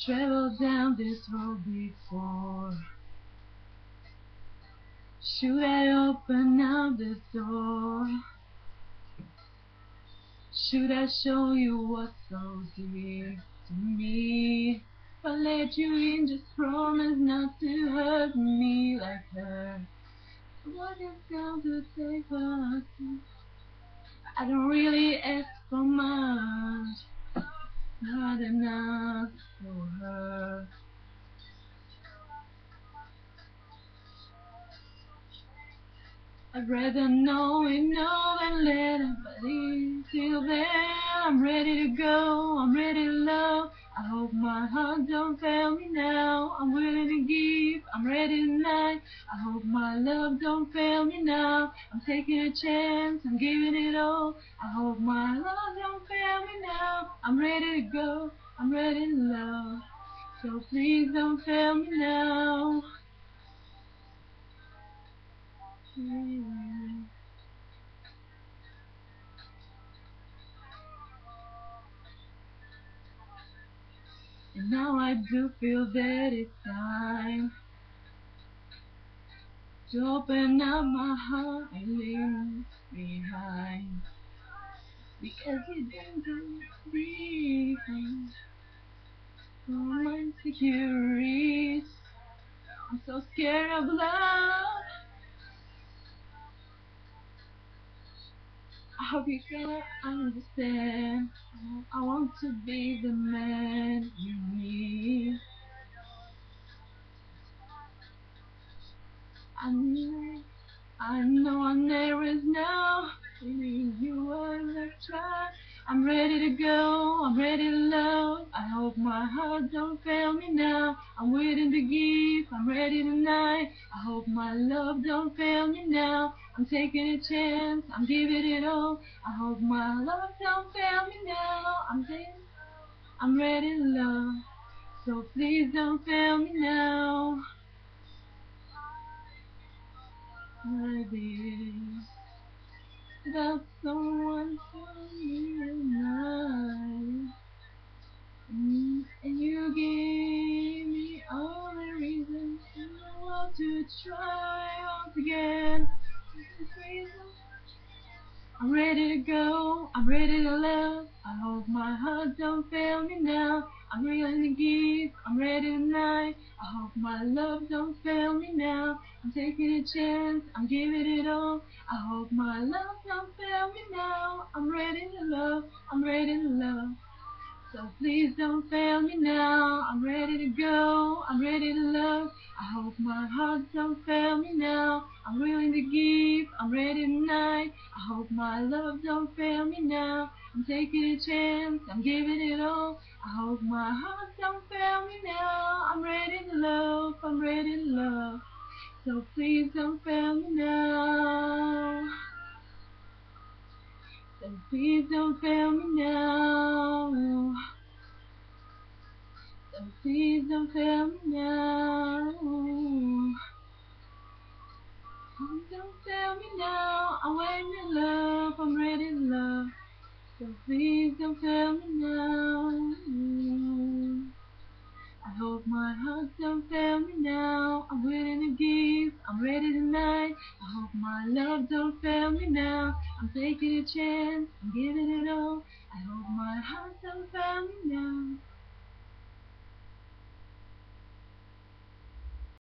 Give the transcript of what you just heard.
traveled down this road before. Should I open up the door? Should I show you what's so dear to me? If I let you in, just promise not to hurt me like her. What it's going to take for us? I don't really ask for much, not enough for her. I'd rather know it know than let it, but till then I'm ready to go, I'm ready to love. I hope my heart don't fail me now. I'm willing to give, I'm ready tonight. I hope my love don't fail me now. I'm taking a chance, I'm giving it all. I hope my love don't fail me now. I'm ready to go, I'm ready to love. So please don't fail me now. And now I do feel that it's time to open up my heart and leave behind. Because you don't breathe for my insecurities. I'm so scared of love. I hope you can understand. I want to be the man you need. I know there is no you ever try. I'm ready to go, I'm ready to love. I hope my heart don't fail me now. I'm waiting to give, I'm ready tonight. I hope my love don't fail me now. I'm taking a chance, I'm giving it all. I hope my love don't fail me now. I'm ready to love. So please don't fail me now. Without someone for me tonight. And you gave me all the reasons in the world to try once again. I'm ready to go, I'm ready to love. I hope my heart don't fail me now. I'm willing to give, I'm ready tonight. I hope my love don't fail me now. I'm taking a chance, I'm giving it all. I hope my love don't fail me now. I'm ready to love, I'm ready to love. So please don't fail me now. I'm ready to go, I'm ready to love. I hope my heart don't fail me now. I'm willing to give, I'm ready tonight. I hope my love don't fail me now. I'm taking a chance, I'm giving it all. I hope my heart don't fail me now. I'm ready to love, I'm ready to love. So please don't fail me now. So please don't fail me now. So please don't fail me now. Don't fail me now. I'm waiting to love. I'm ready to love. So please don't fail me now. I hope my heart don't fail me now. I'm willing to give. I'm ready tonight. I hope my love don't fail me now. I'm taking a chance. I'm giving it all. I hope my heart don't fail me now.